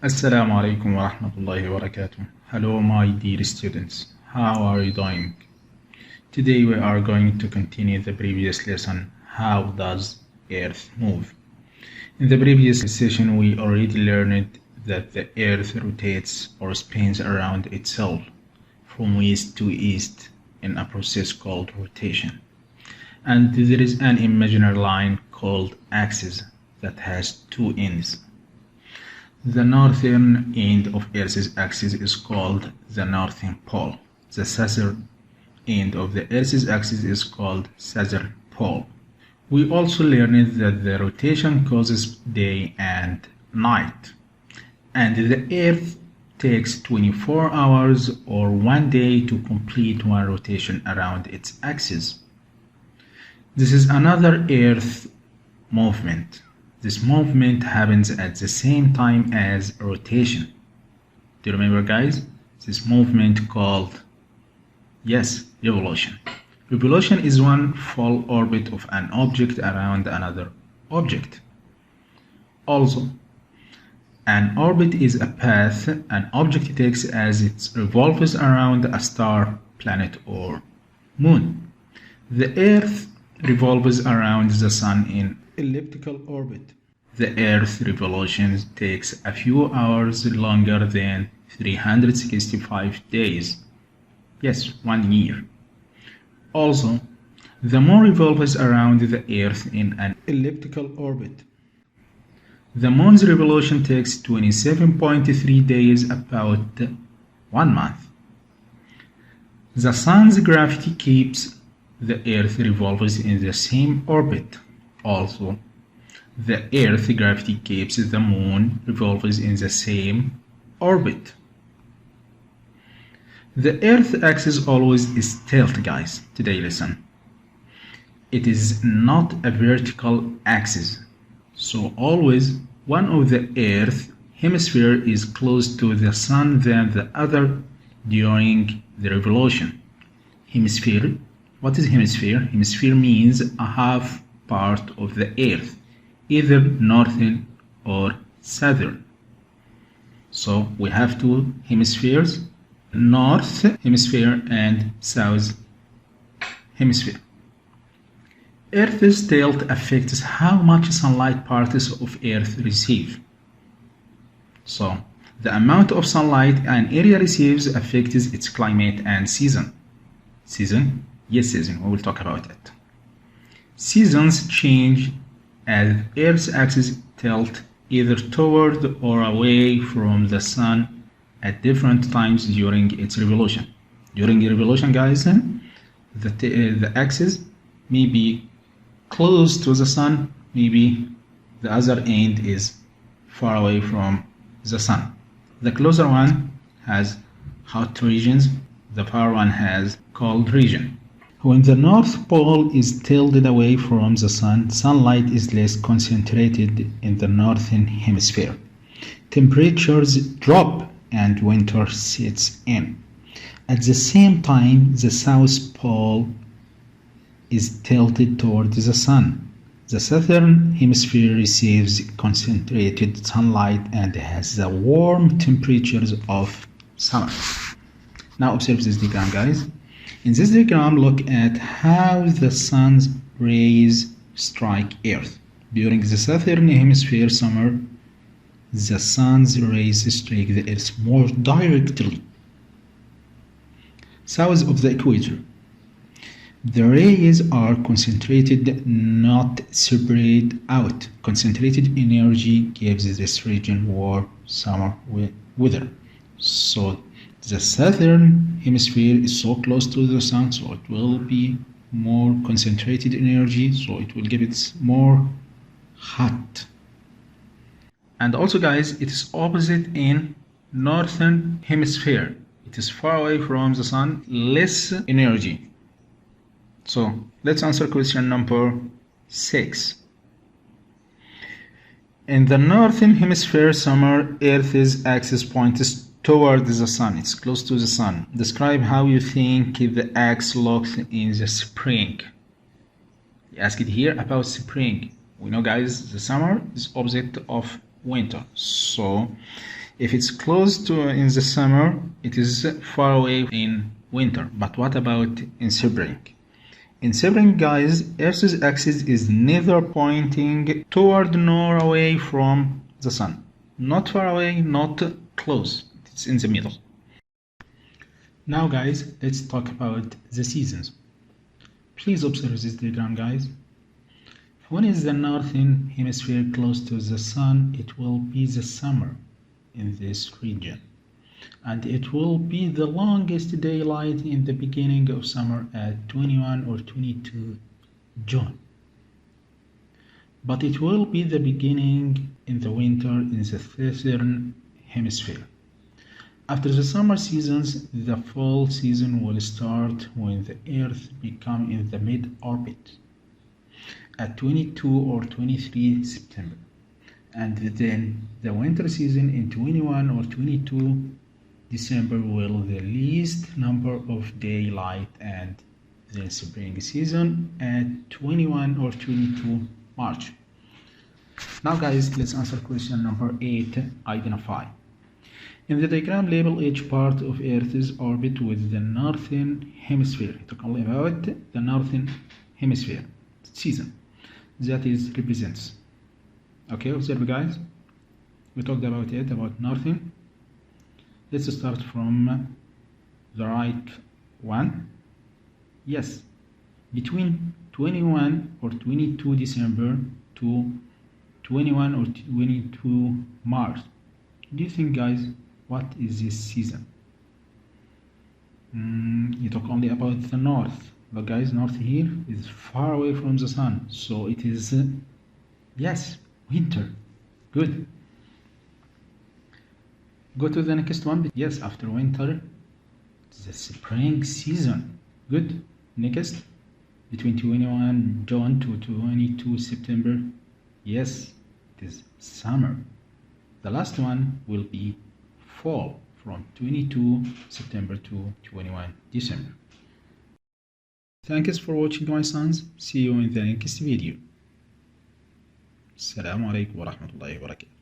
Assalamu alaikum wa rahmatullahi wa barakatuh. Hello, my dear students. How are you doing? Today we are going to continue the previous lesson. How does Earth move? In the previous session, we already learned that the Earth rotates or spins around itself from west to east in a process called rotation. And there is an imaginary line called axis that has two ends. The northern end of Earth's axis is called the northern pole. The southern end of the Earth's axis is called southern pole. We also learned that the rotation causes day and night, and the Earth takes 24 hours or 1 day to complete one rotation around its axis. This is another Earth movement. This movement happens at the same time as rotation. Do you remember, guys? This movement called, yes, revolution. Revolution is one full orbit of an object around another object. Also, an orbit is a path an object takes as it revolves around a star, planet, or moon. The Earth revolves around the Sun in elliptical orbit. The Earth revolution takes a few hours longer than 365 days. Yes, 1 year. Also, the Moon revolves around the Earth in an elliptical orbit. The Moon's revolution takes 27.3 days, about 1 month. The Sun's gravity keeps the Earth revolves in the same orbit. Also, the Earth gravity keeps the Moon revolves in the same orbit. The Earth axis always is tilt, guys. Today listen. It is not a vertical axis. So always one of the Earth hemisphere is close to the Sun than the other during the revolution. Hemisphere. What is hemisphere? Hemisphere means a half part of the Earth, either northern or southern. So we have two hemispheres, north hemisphere and south hemisphere. Earth's tilt affects how much sunlight parts of Earth receive. So the amount of sunlight an area receives affects its climate and season. Season? Yes, season. We will talk about it. Seasons change as Earth's axis tilt either toward or away from the Sun at different times during its revolution. During the revolution, guys, the axis may be close to the Sun, maybe the other end is far away from the Sun. The closer one has hot regions, the far one has cold region. When the North Pole is tilted away from the Sun, sunlight is less concentrated in the northern hemisphere. Temperatures drop and winter sets in. At the same time, the South Pole is tilted toward the Sun. The southern hemisphere receives concentrated sunlight and has the warm temperatures of summer. Now observe this diagram, guys. In this diagram, look at how the sun's rays strike Earth. During the southern hemisphere summer, the sun's rays strike the Earth more directly, south of the equator. The rays are concentrated, not spread out. Concentrated energy gives this region warm summer weather. So the southern hemisphere is so close to the Sun, so it will be more concentrated energy, so it will give it more hot. And also, guys, it is opposite in northern hemisphere. It is far away from the Sun, less energy. So let's answer question number 6. In the northern hemisphere summer, Earth's axis points toward the Sun. It's close to the Sun. Describe how you think the axis looks in the spring. Ask it here about spring. We know, guys, the summer is opposite of winter. So If it's close to in the summer, it is far away in winter. But what about in spring? In spring, guys, Earth's axis is neither pointing toward nor away from the sun. Not far away, not close. It's in the middle. Now, guys, let's talk about the seasons. Please observe this diagram, guys. When is the northern hemisphere close to the sun, it will be the summer in this region. And it will be the longest daylight in the beginning of summer at 21 or 22 June. But it will be the beginning in the winter in the southern hemisphere. After the summer seasons, the fall season will start when the Earth becomes in the mid-orbit at 22 or 23 September. And then the winter season in 21 or 22 December will the least number of daylight, and then spring season at 21 or 22 March. Now, guys, let's answer question number 8. Identify. In the diagram, label each part of Earth's orbit with the northern hemisphere. Talk only about the northern hemisphere season that is represents. Okay, observe, guys. We talked about it, about northern. Let's start from the right one. Yes, between 21 or 22 December to 21 or 22 March. Do you think, guys, what is this season? You talk only about the north, but guys, north here is far away from the sun, so it is yes, winter. Good. Go to the next one. Yes, after winter, the spring season. Good. Next, between 21 June to 22 September. Yes, it is summer. The last one will be fall from 22 September to 21 December. Thanks for watching, my sons. See you in the next video. Assalamu alaikum wa rahmatullahi wa barakatuh.